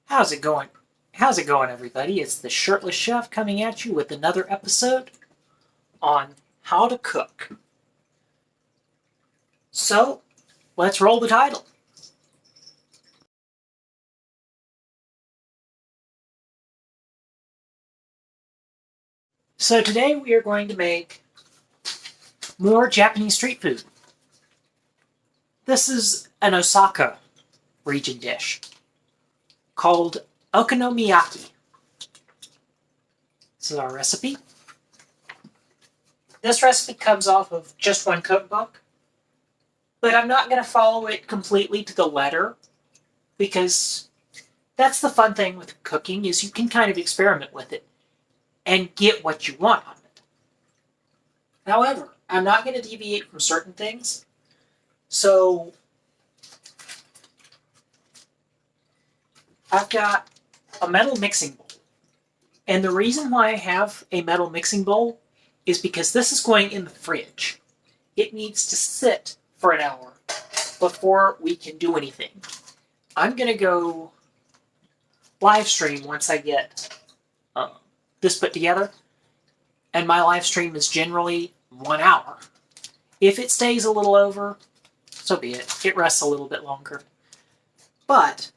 How's it going? How's it going, everybody? It's the Shirtless Chef coming at you with another episode on how to cook. So, let's roll the title. So today we are going to make more Japanese street food. This is an Osaka region dish called Okonomiyaki. This is our recipe. This recipe comes off of just one cookbook, but I'm not going to follow it completely to the letter because that's the fun thing with cooking is you can kind of experiment with it and get what you want on it. However, I'm not going to deviate from certain things. So I've got a metal mixing bowl. And the reason why I have a metal mixing bowl is because this is going in the fridge. It needs to sit for an hour before we can do anything. I'm going to go live stream once I get this put together. And my live stream is generally 1 hour. If it stays a little over, so be it. It rests a little bit longer. But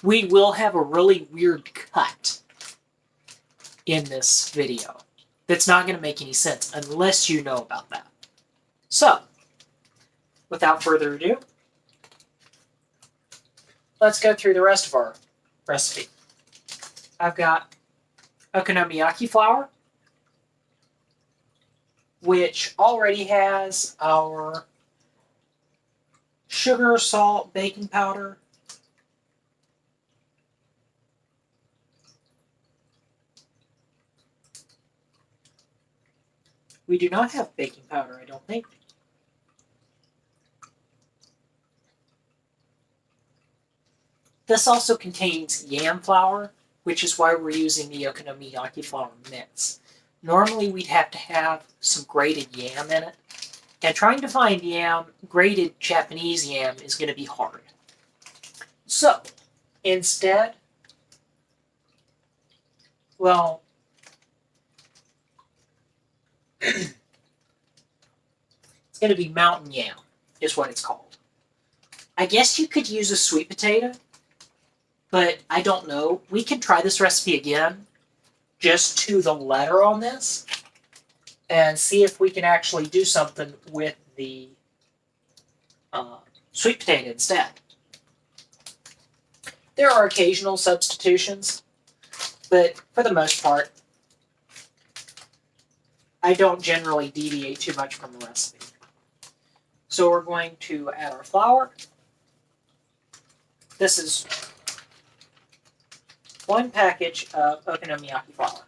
we will have a really weird cut in this video that's not going to make any sense unless you know about that. So, without further ado, let's go through the rest of our recipe. I've got Okonomiyaki flour, which already has our sugar, salt, baking powder, we do not have baking powder, I don't think. This also contains yam flour, which is why we're using the Okonomiyaki flour mix. Normally we'd have to have some grated yam in it, and trying to find yam, grated Japanese yam, is going to be hard. So, instead, well, it's going to be mountain yam, is what it's called. I guess you could use a sweet potato, but I don't know. We can try this recipe again, just to the letter on this, and see if we can actually do something with the sweet potato instead. There are occasional substitutions, but for the most part, I don't generally deviate too much from the recipe. So we're going to add our flour. This is 1 package of Okonomiyaki flour.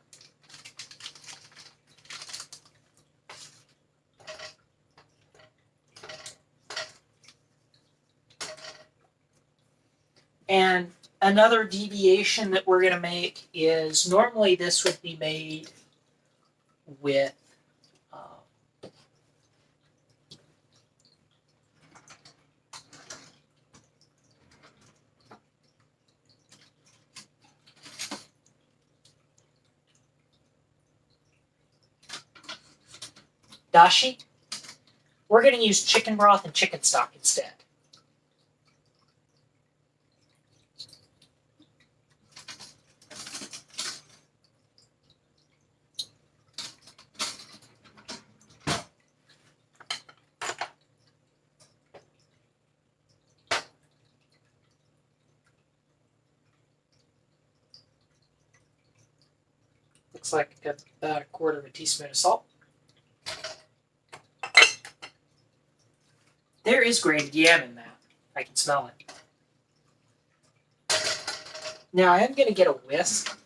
And another deviation that we're going to make is normally this would be made with dashi. We're going to use chicken broth and chicken stock instead. Looks like about 1/4 teaspoon of salt. There is grated yam in that. I can smell it. Now I am going to get a whisk,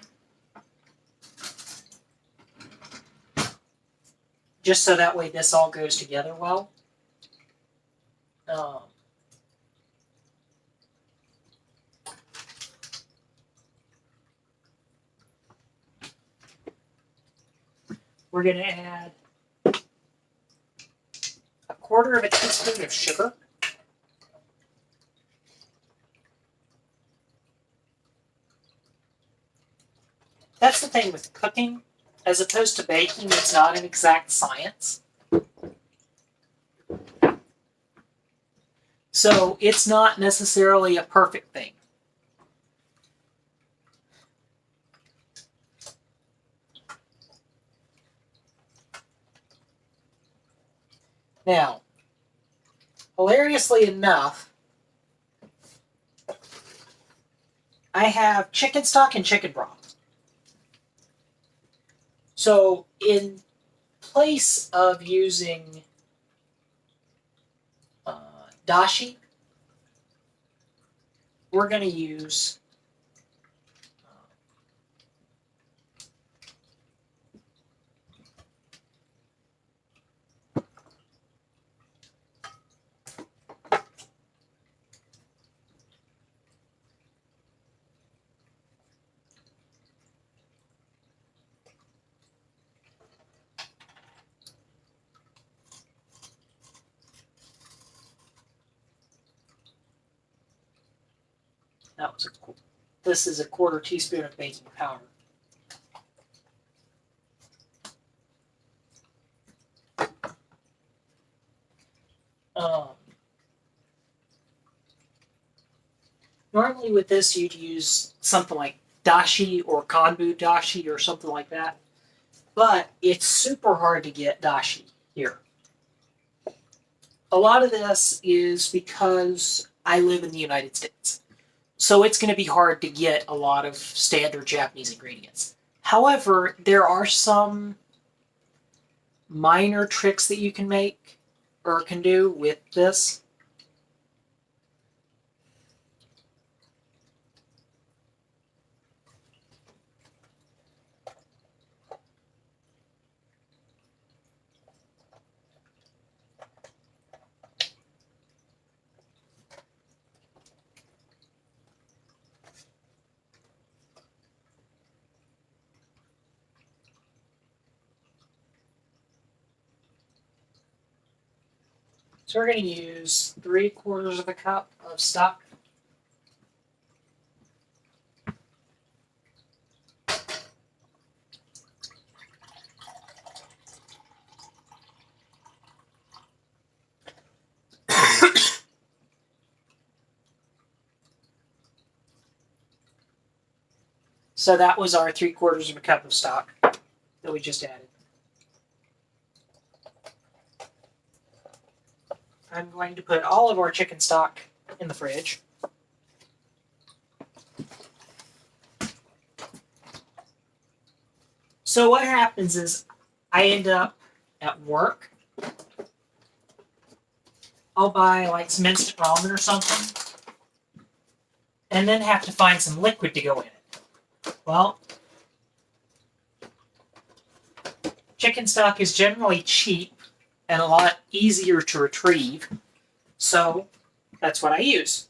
just so that way this all goes together well. We're going to add 1/4 teaspoon of sugar. That's the thing with cooking. As opposed to baking, it's not an exact science. So it's not necessarily a perfect thing. Now, hilariously enough, I have chicken stock and chicken broth. So in place of using dashi, we're going to use this is a quarter teaspoon of baking powder. Normally with this you'd use something like dashi or konbu dashi or something like that, but it's super hard to get dashi here. A lot of this is because I live in the United States. So it's going to be hard to get a lot of standard Japanese ingredients. However, there are some minor tricks that you can make or can do with this. So we're going to use 3/4 of a cup of stock. So that was our 3/4 of a cup of stock that we just added. I'm going to put all of our chicken stock in the fridge. So what happens is I end up at work. I'll buy like some instant ramen or something, and then have to find some liquid to go in it. Well, chicken stock is generally cheap and a lot easier to retrieve, so that's what I use.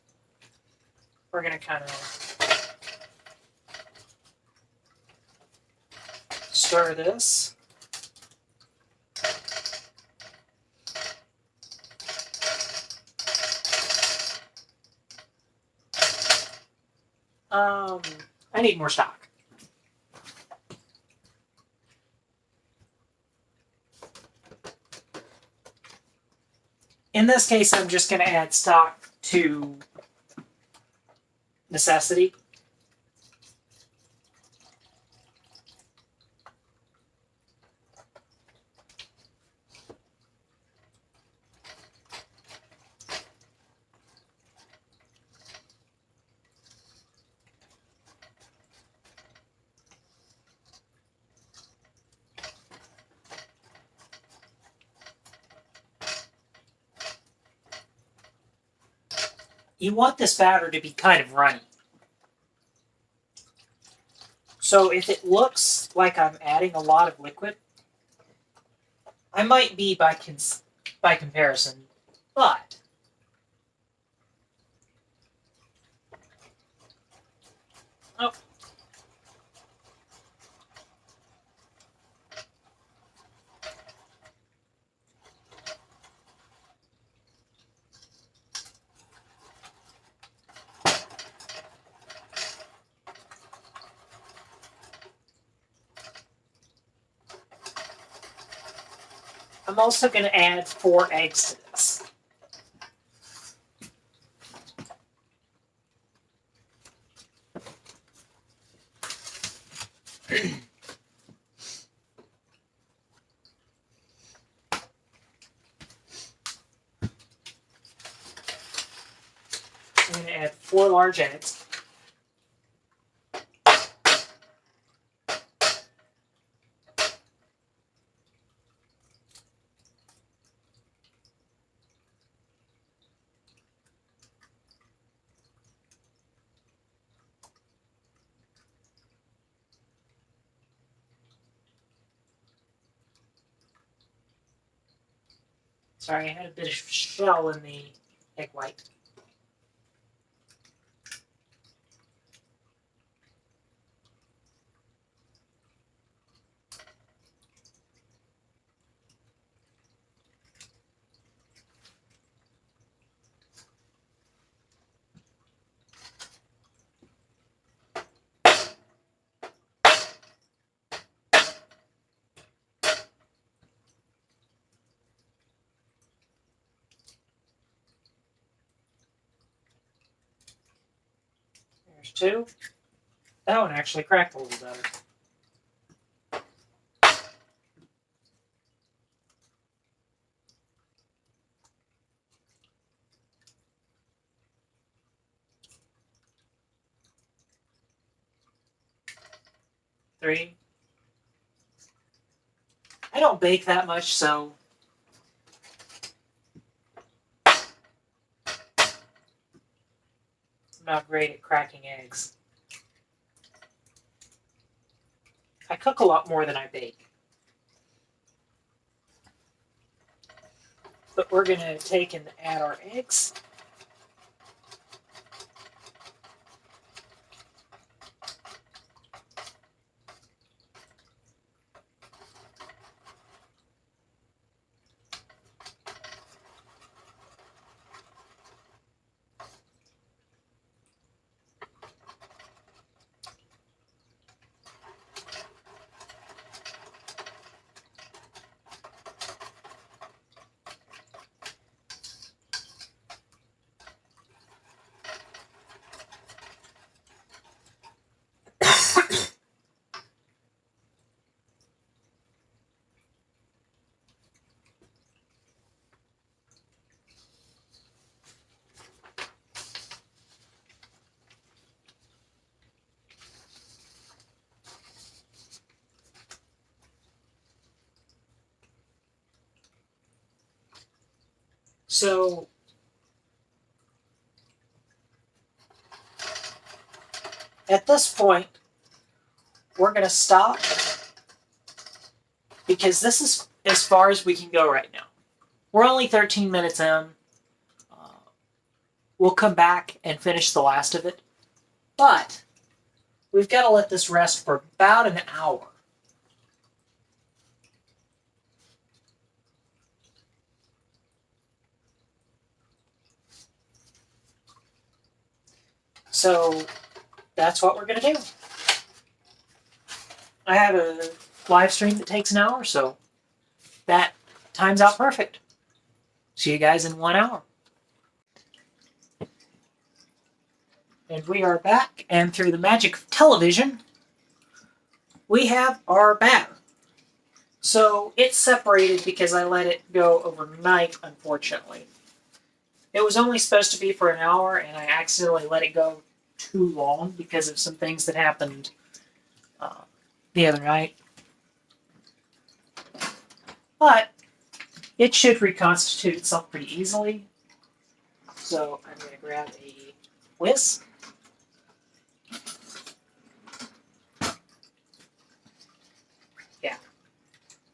We're going to kind of stir this. I need more stock. In this case, I'm just going to add stock to necessity. You want this batter to be kind of runny. So if it looks like I'm adding a lot of liquid, I might be by comparison, but oh. I'm also going to add 4 eggs to this. I'm going to add 4 large eggs. Sorry, I had a bit of shell in the egg white. There's 2. That one actually cracked a little better. Three. I don't bake that much, so I'm not great at cracking eggs. I cook a lot more than I bake. But we're going to take and add our eggs. So at this point, we're going to stop because this is as far as we can go right now. We're only 13 minutes in. We'll come back and finish the last of it. But we've got to let this rest for about an hour. So that's what we're going to do. I have a live stream that takes an hour, so that times out perfect. See you guys in 1 hour. And we are back, and through the magic of television, we have our batter. So it's separated because I let it go overnight, unfortunately. It was only supposed to be for an hour, and I accidentally let it go too long because of some things that happened the other night. But it should reconstitute itself pretty easily. So I'm going to grab a whisk. Yeah.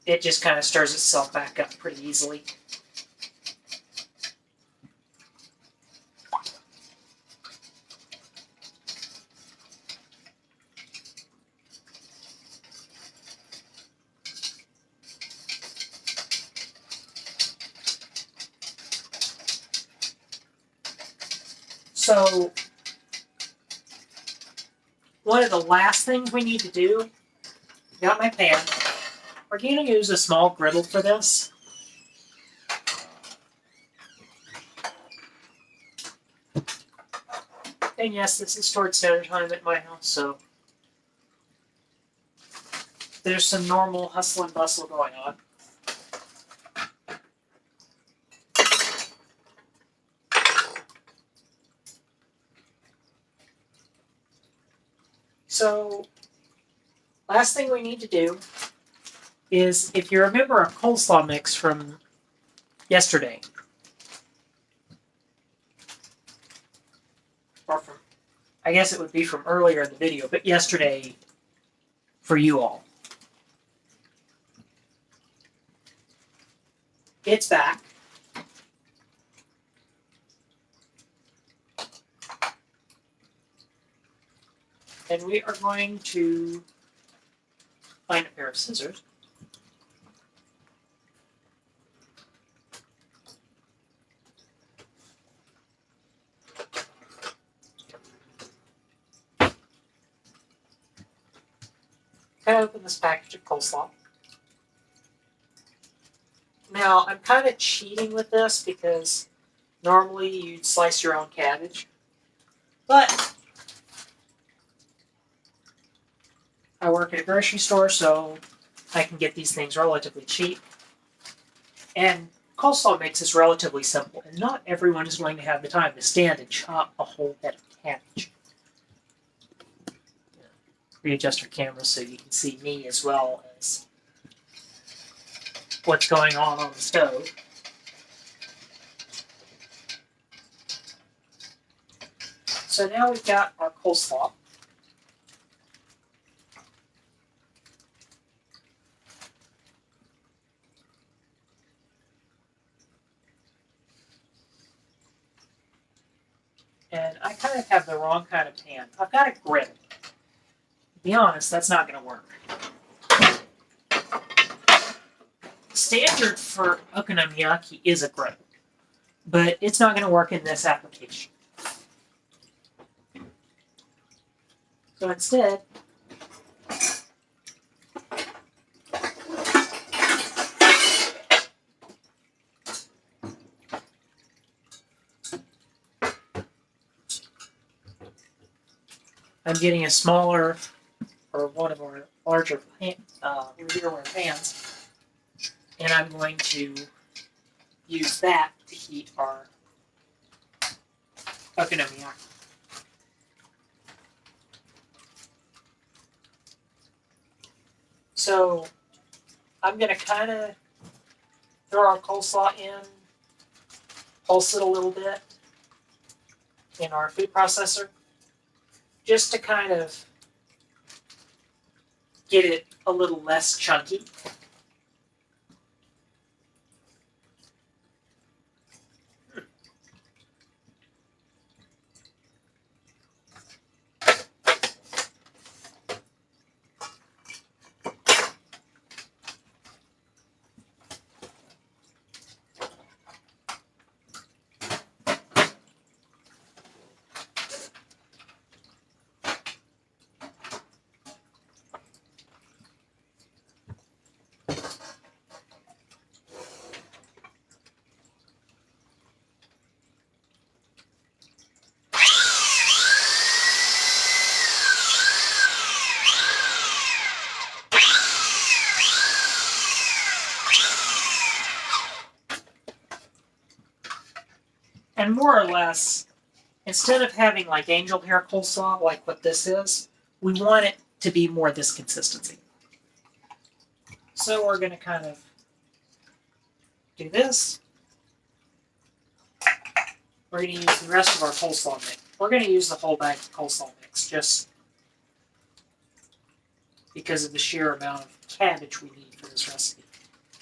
It just kind of stirs itself back up pretty easily. So, one of the last things we need to do, got my pan. We're going to use a small griddle for this. And yes, this is towards dinner time at my house, so there's some normal hustle and bustle going on. So, last thing we need to do is, if you remember our coleslaw mix from yesterday, or from, I guess it would be from earlier in the video, but yesterday for you all. It's back. And we are going to find a pair of scissors. Cut open this package of coleslaw. Now, I'm kind of cheating with this because normally you'd slice your own cabbage. But I work at a grocery store, so I can get these things relatively cheap. And coleslaw mix is relatively simple, and not everyone is going to have the time to stand and chop a whole head of cabbage. Readjust your camera so you can see me as well as what's going on the stove. So now we've got our coleslaw. And I kind of have the wrong kind of pan. I've got a griddle. To be honest, that's not going to work. Standard for Okonomiyaki is a griddle, but it's not going to work in this application. So instead, I'm getting a smaller, or one of our larger rearward pans, and I'm going to use that to heat our Okonomiyaki. So I'm going to kind of throw our coleslaw in, pulse it a little bit in our food processor, just to kind of get it a little less chunky. And more or less, instead of having like angel hair coleslaw, like what this is, we want it to be more this consistency. So we're going to kind of do this. We're going to use the rest of our coleslaw mix. We're going to use the whole bag of coleslaw mix just because of the sheer amount of cabbage we need for this recipe.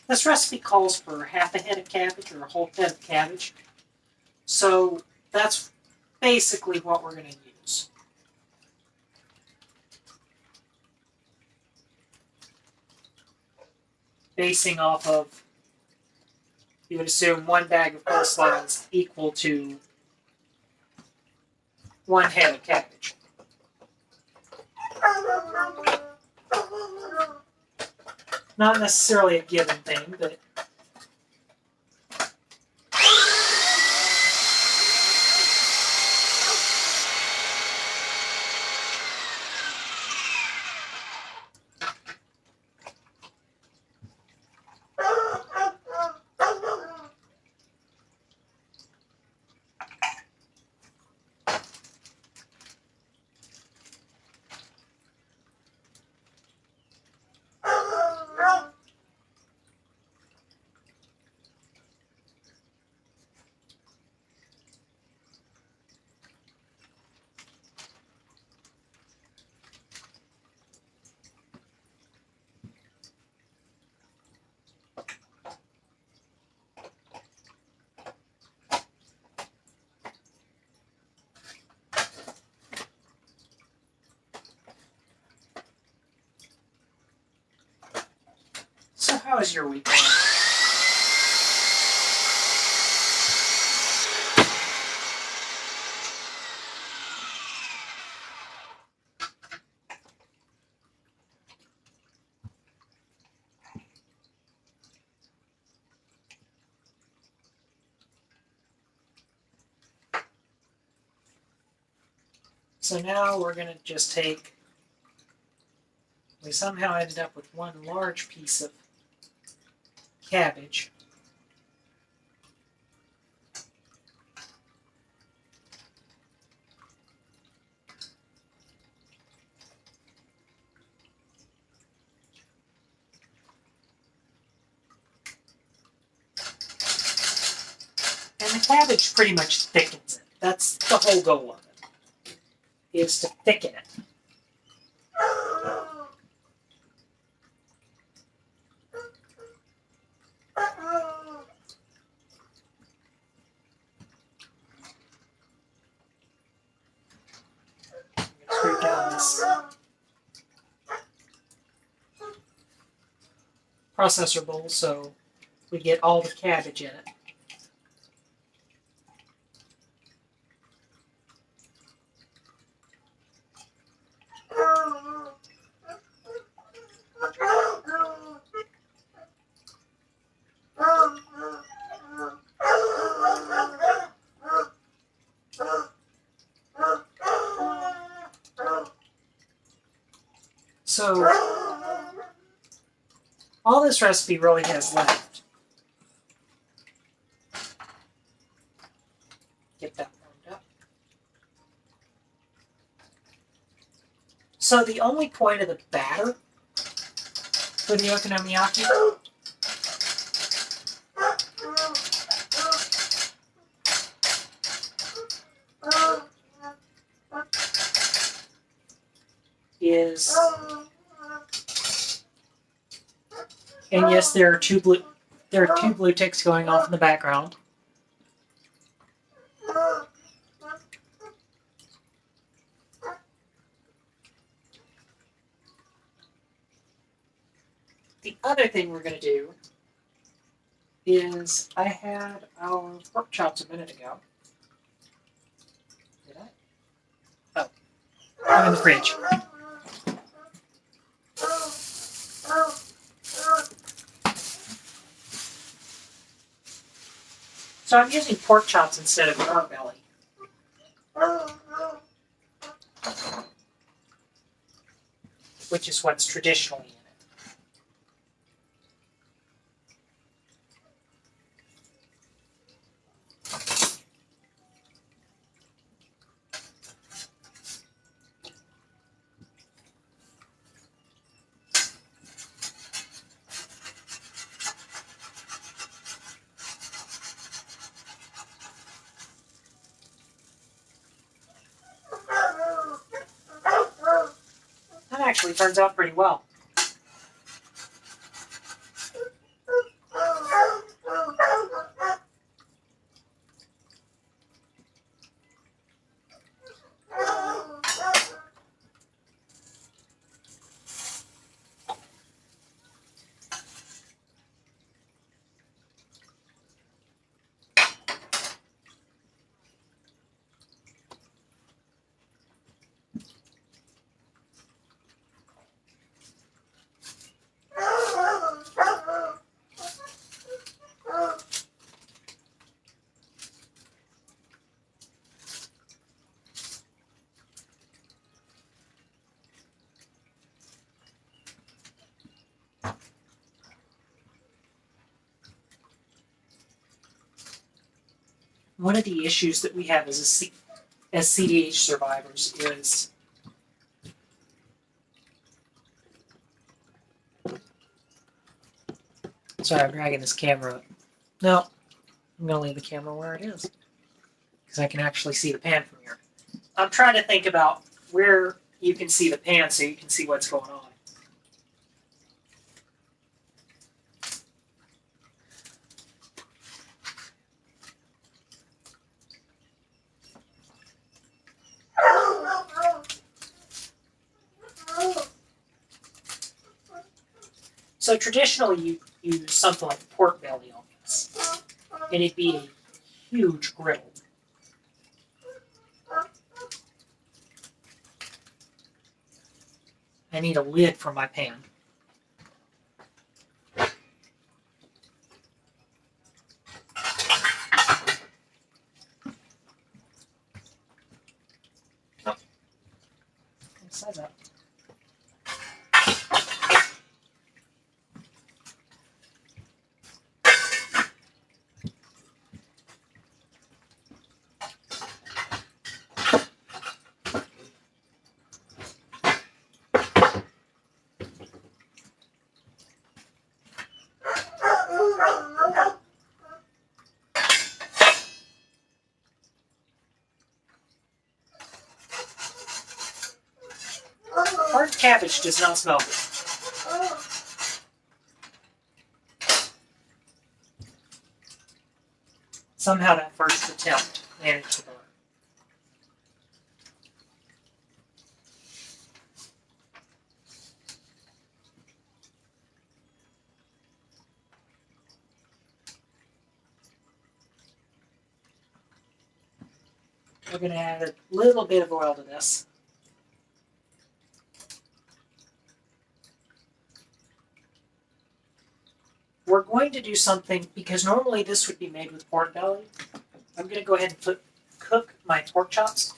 This recipe calls for half a head of cabbage or a whole head of cabbage. So that's basically what we're going to use. Basing off of, you would assume one bag of coleslaw is equal to one head of cabbage. Not necessarily a given thing, but how is your week going? So now we're going to just take, we somehow ended up with one large piece of cabbage. And the cabbage pretty much thickens it. That's the whole goal of it, is to thicken it. Scrape down this processor bowl so we get all the cabbage in it. So all this recipe really has left. Get that warmed up. So the only point of the batter for the okonomiyaki is, and yes, there are two blue ticks going off in the background. The other thing we're going to do is, I had our pork chops a minute ago. Did I? Oh, I'm in the fridge. So I'm using pork chops instead of pork belly. Which is what's traditionally in it. That actually turns out pretty well. One of the issues that we have as CDH survivors is sorry, I'm dragging this camera up. No, I'm going to leave the camera where it is because I can actually see the pan from here. I'm trying to think about where you can see the pan so you can see what's going on. So traditionally, use something like pork belly on this. And it'd be a huge griddle. I need a lid for my pan. Oh. Size up. Hard cabbage does not smell good. Somehow that first attempt managed to burn. We're going to add a little bit of oil to this. We're going to do something, because normally this would be made with pork belly. I'm going to go ahead and cook my pork chops.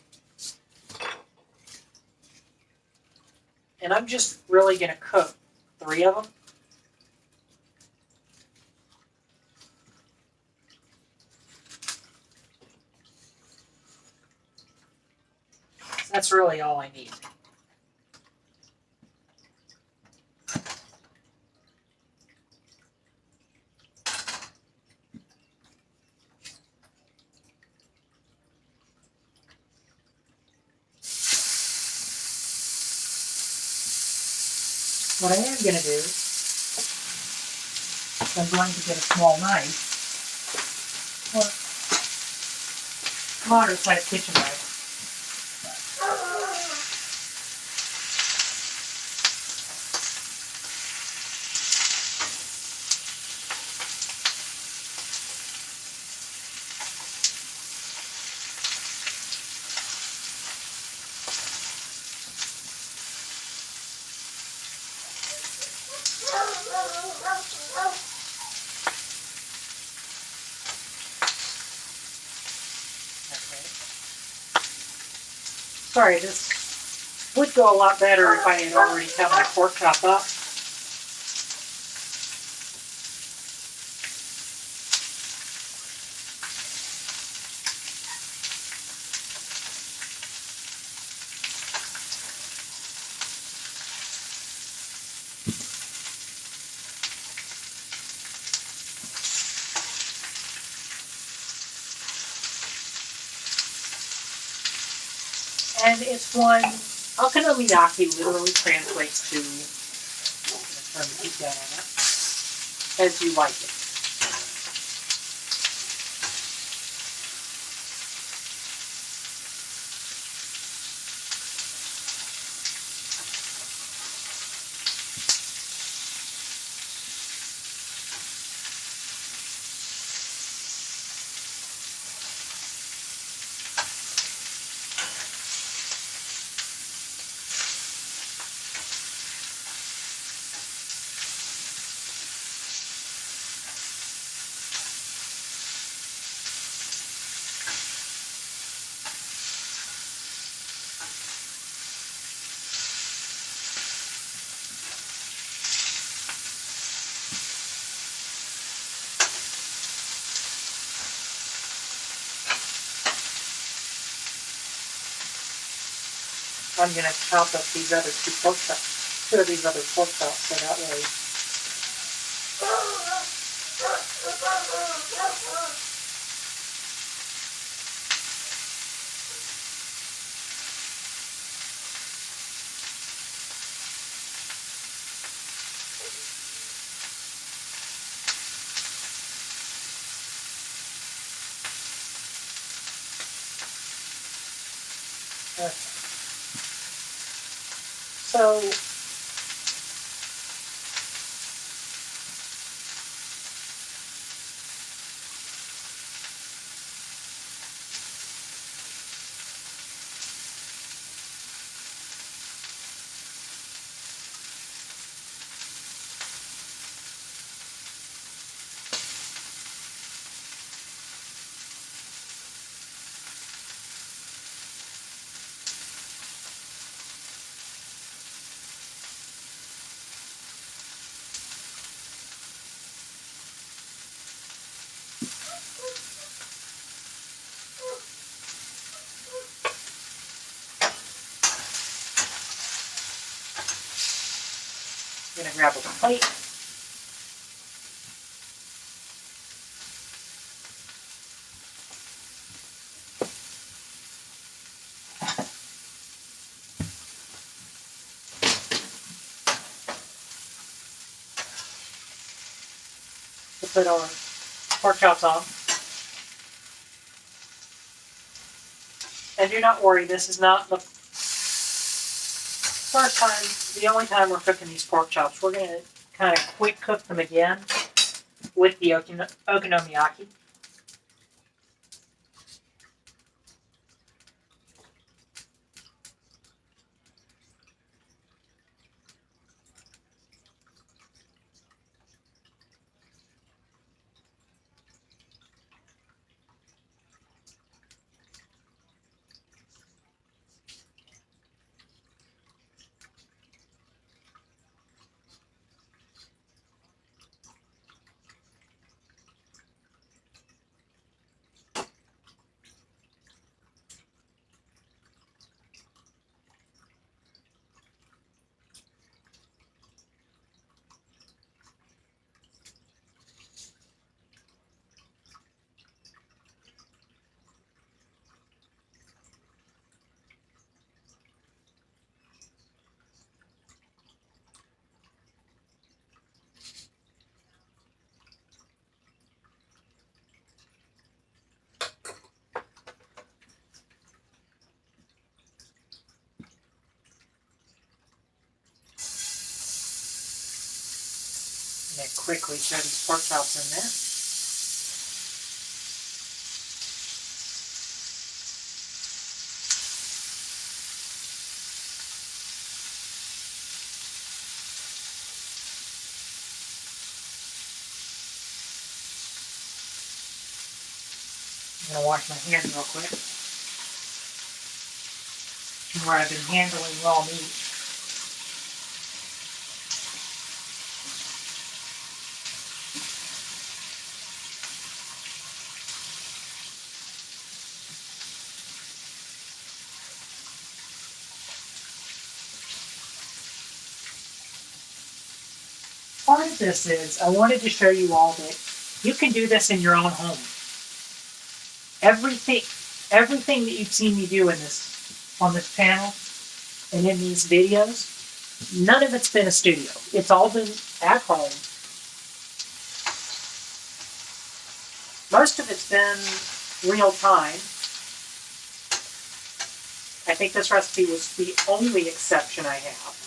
And I'm just really going to cook 3 of them. That's really all I need. What I am going to do is I'm going to get a small knife, or moderate-sized kitchen knife. Sorry, this would go a lot better if I had already cut my pork chop up. And it's one, Okonomiyaki literally translates to, I'm going to turn the heat down on that, as you like it. I'm going to chop up these other two of these other pork chops, so that way. Okay. So I'm going to grab a plate. To put our pork chops on. And do not worry, this is not the first time, the only time we're cooking these pork chops. We're going to kind of quick cook them again with the okonomiyaki. And then quickly throw these pork chops in there. I'm going to wash my hands real quick. Where I've been handling raw meat. Part of this is, I wanted to show you all that you can do this in your own home. Everything that you've seen me do on this channel and in these videos, none of it's been a studio. It's all been at home. Most of it's been real time. I think this recipe was the only exception I have.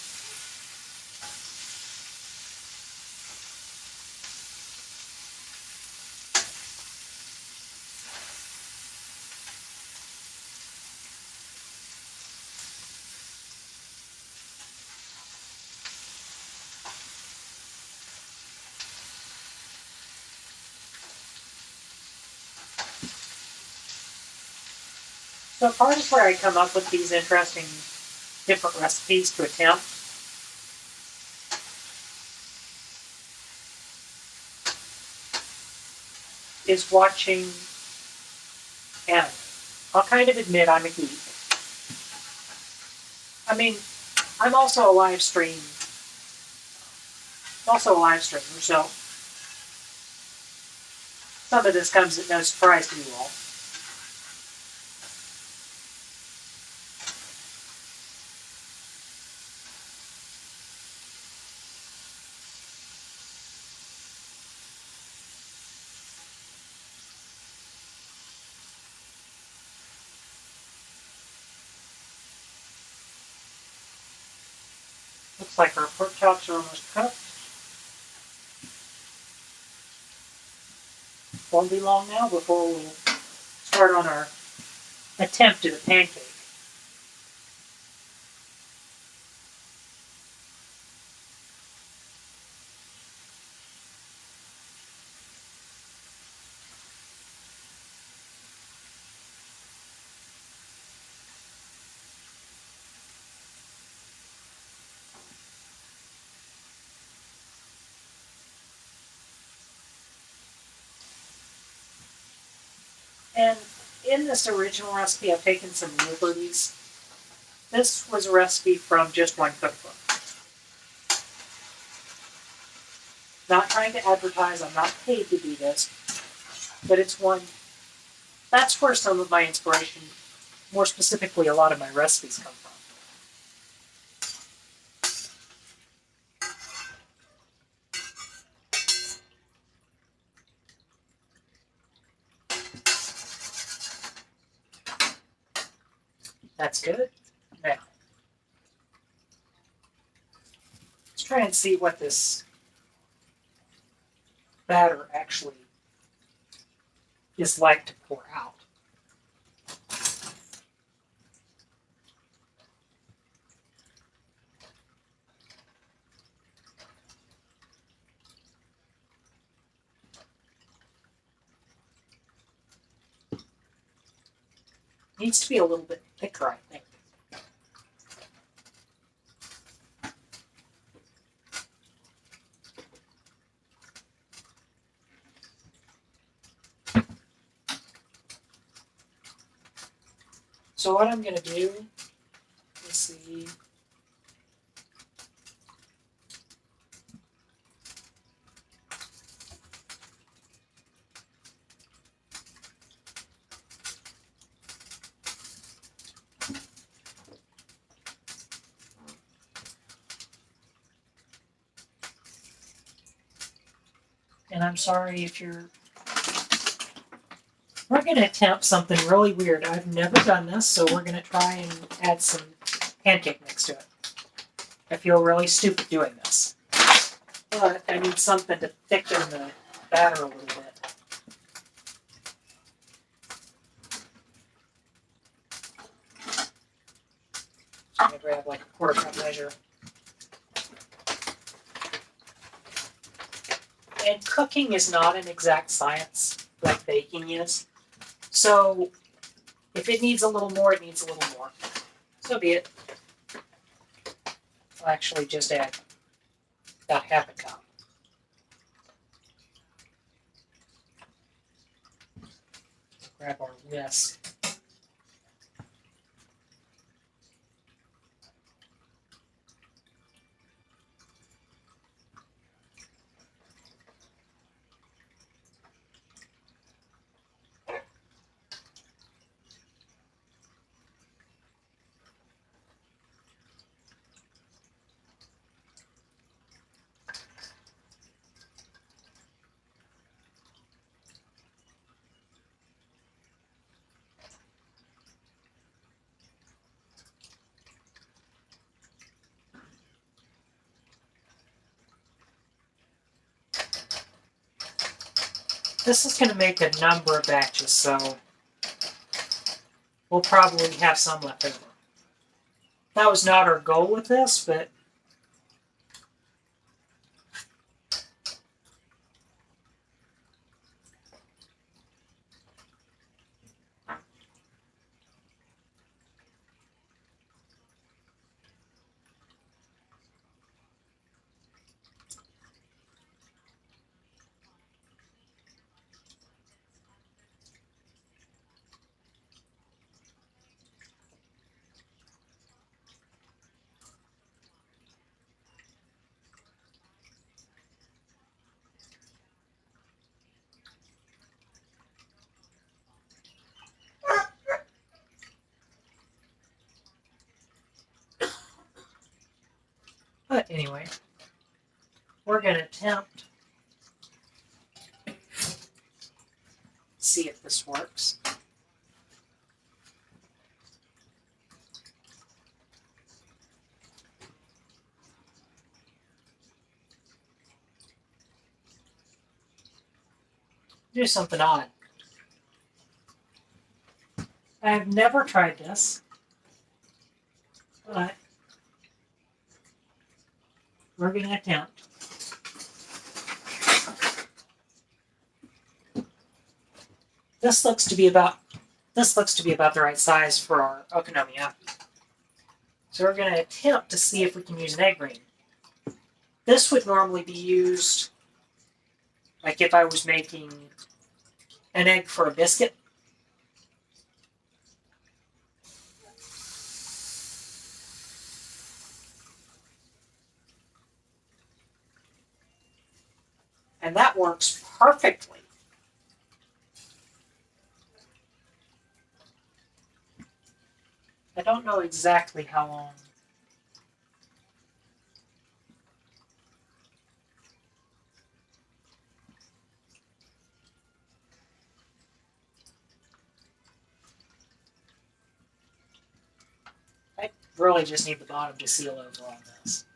So part of where I come up with these interesting different recipes to attempt is watching anime. I'll kind of admit I'm a geek. I mean, I'm also a live streamer, so some of this comes at no surprise to you all. Looks like our pork chops are almost cooked. Won't be long now before we'll start on our attempt at a pancake. And in this original recipe, I've taken some liberties. This was a recipe from just one cookbook. Not trying to advertise, I'm not paid to do this, but it's one, that's where some of my inspiration, more specifically a lot of my recipes come from. That's good. Now, let's try and see what this batter actually is like to pour out. Needs to be a little bit thicker, I think. So what I'm going to do, let's see. And I'm sorry if you're... We're going to attempt something really weird. I've never done this, so we're going to try and add some pancake mix to it. I feel really stupid doing this. But I need something to thicken the batter a little bit. So I'm going to grab like a 1/4 cup measure. And cooking is not an exact science like baking is. So if it needs a little more, it needs a little more. So be it. I'll actually just add about 1/2 cup. Grab our whisk. This is going to make a number of batches, so we'll probably have some left over. That was not our goal with this, but anyway, we're going to attempt to see if this works. Do something odd. I've never tried this, but we're going to attempt. This looks to be about the right size for our okonomiyaki. So we're going to attempt to see if we can use an egg ring. This would normally be used like if I was making an egg for a biscuit. And that works perfectly. I don't know exactly how long. I really just need the bottom to seal over on this.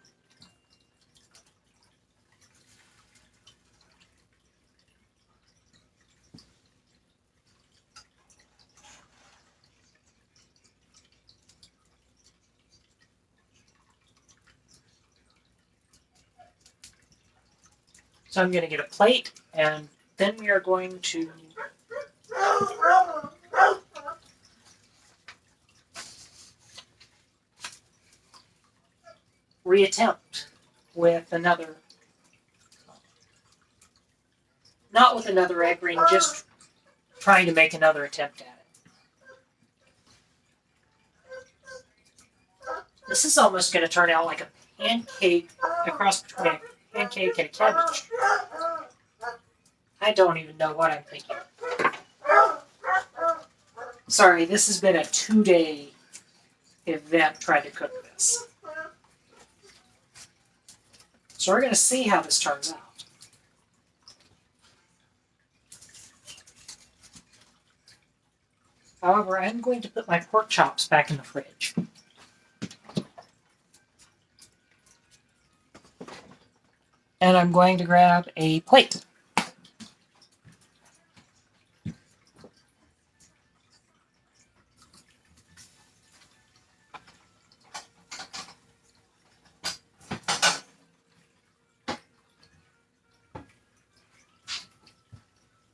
So I'm going to get a plate, and then we are going to reattempt with another, not with another egg ring, just trying to make another attempt at it. This is almost going to turn out like a pancake, a cross between a pancake and a cabbage. I don't even know what I'm thinking. Sorry, this has been a 2-day event trying to cook this. So we're going to see how this turns out. However, I'm going to put my pork chops back in the fridge. And I'm going to grab a plate.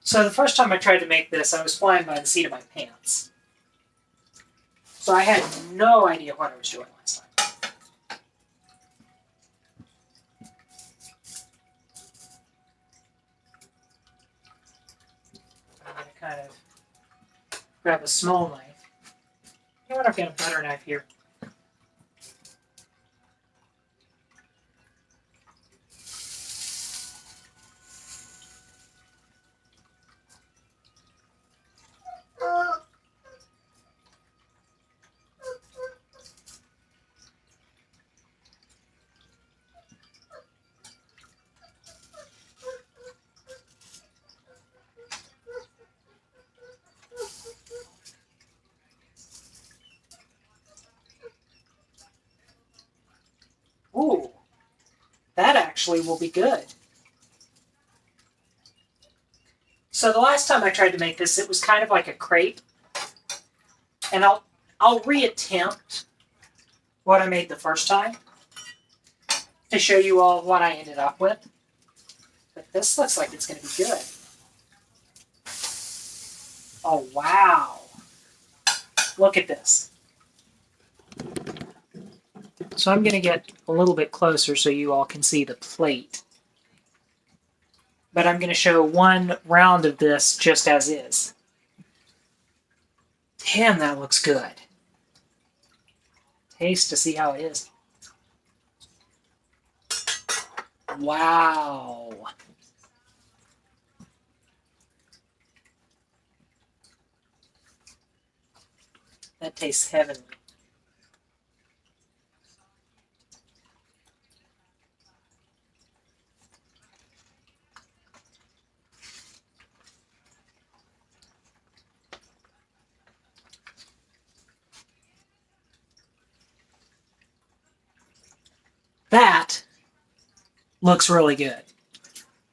So the first time I tried to make this, I was flying by the seat of my pants. So I had no idea what I was doing last time. I'm going to kind of grab a small knife. You know what, I've got a butter knife here. Ooh, that actually will be good. So the last time I tried to make this, it was kind of like a crepe. And I'll reattempt what I made the first time to show you all what I ended up with. But this looks like it's going to be good. Oh, wow. Look at this. So I'm going to get a little bit closer so you all can see the plate. But I'm going to show one round of this just as is. Damn, that looks good. Taste to see how it is. Wow. That tastes heavenly. That looks really good.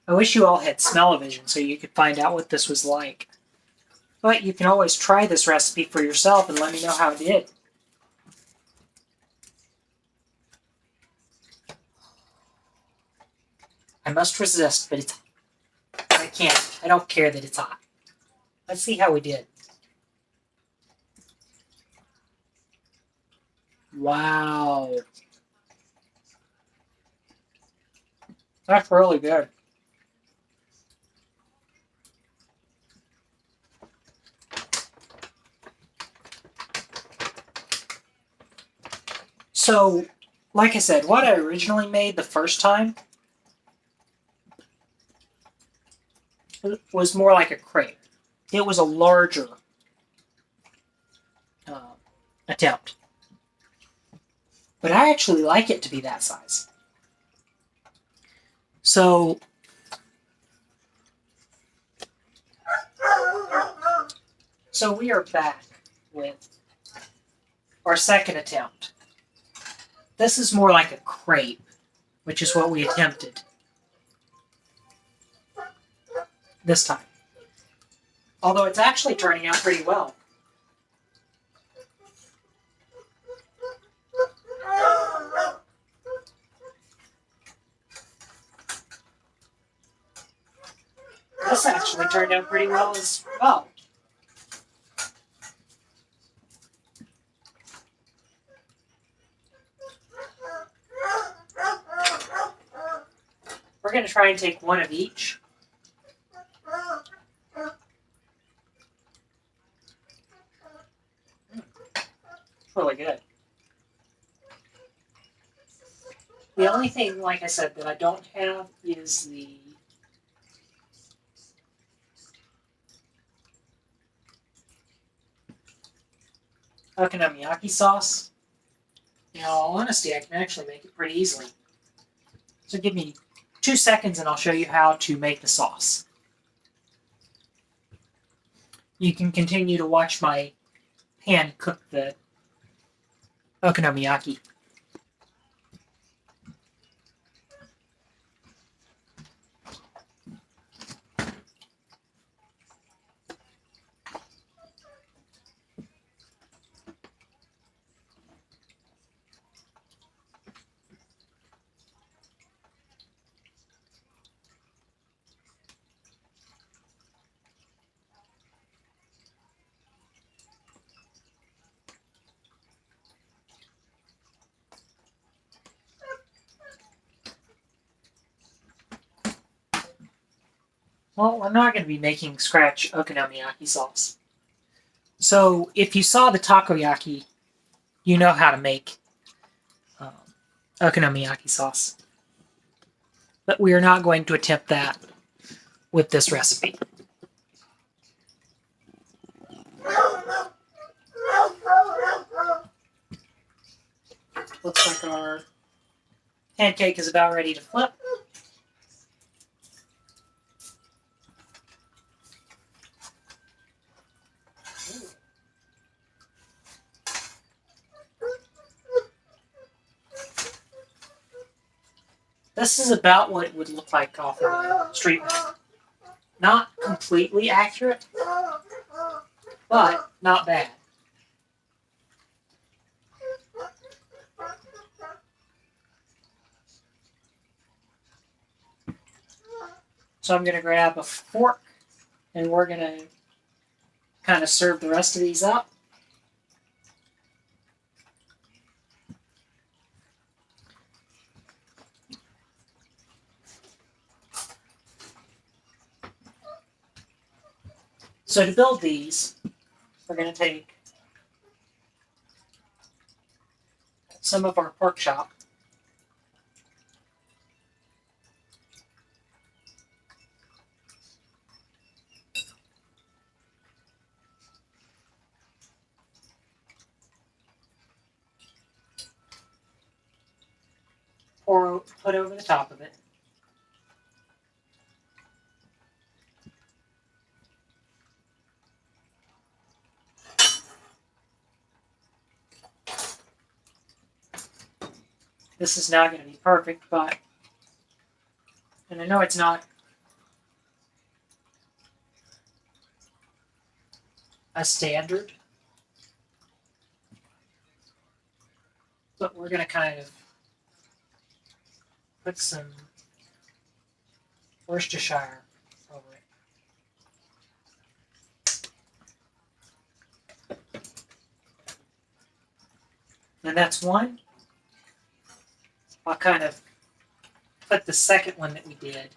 I wish you all had smell-o-vision so you could find out what this was like. But you can always try this recipe for yourself and let me know how it did. I must resist, but it's I can't. I don't care that it's hot. Let's see how we did. Wow. That's really good. So, like I said, what I originally made the first time was more like a crepe. It was a larger attempt. But I actually like it to be that size. So we are back with our second attempt. This is more like a crepe, which is what we attempted this time. Although it's actually turning out pretty well. This actually turned out pretty well as well. We're going to try and take one of each. Really good. The only thing, like I said, that I don't have is the Okonomiyaki sauce. In all honesty, I can actually make it pretty easily. So give me 2 seconds and I'll show you how to make the sauce. You can continue to watch my pan cook the Okonomiyaki. Well, we're not going to be making scratch Okonomiyaki sauce. So if you saw the takoyaki, you know how to make Okonomiyaki sauce. But we are not going to attempt that with this recipe. Looks like our pancake is about ready to flip. This is about what it would look like off of the street. Not completely accurate, but not bad. So I'm going to grab a fork and we're going to kind of serve the rest of these up. So to build these, we're going to take some of our pork chop. Or put over the top of it. This is not going to be perfect, but, and I know it's not a standard, but we're going to kind of put some Worcestershire over it. And that's one. I'll kind of put the second one that we did.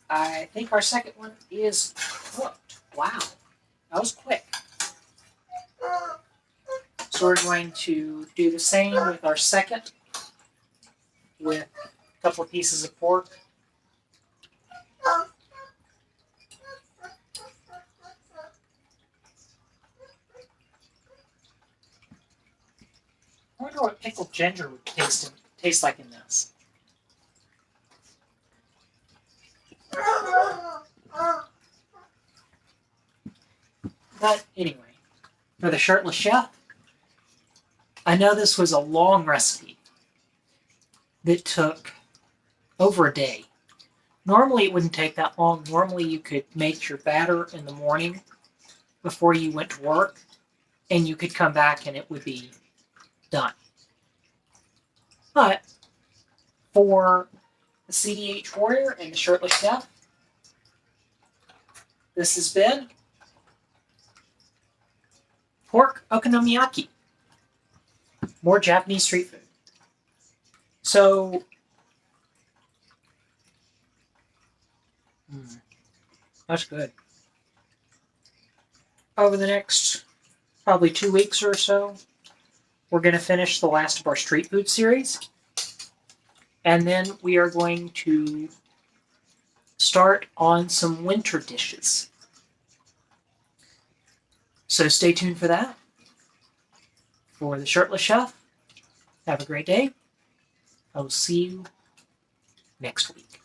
I think our second one is cooked. Wow, that was quick. So we're going to do the same with our second, with a couple of pieces of pork. I wonder what pickled ginger would taste like in this. But anyway, for the Shirtless Chef, I know this was a long recipe that took over a day. Normally it wouldn't take that long. Normally you could make your batter in the morning before you went to work, and you could come back and it would be done. But for the CDH Warrior and the Shirtless Chef, this has been pork okonomiyaki. More Japanese street food. So, that's good. Over the next probably 2 weeks or so, we're going to finish the last of our street food series. And then we are going to start on some winter dishes. So stay tuned for that. For the Shirtless Chef, have a great day. I will see you next week.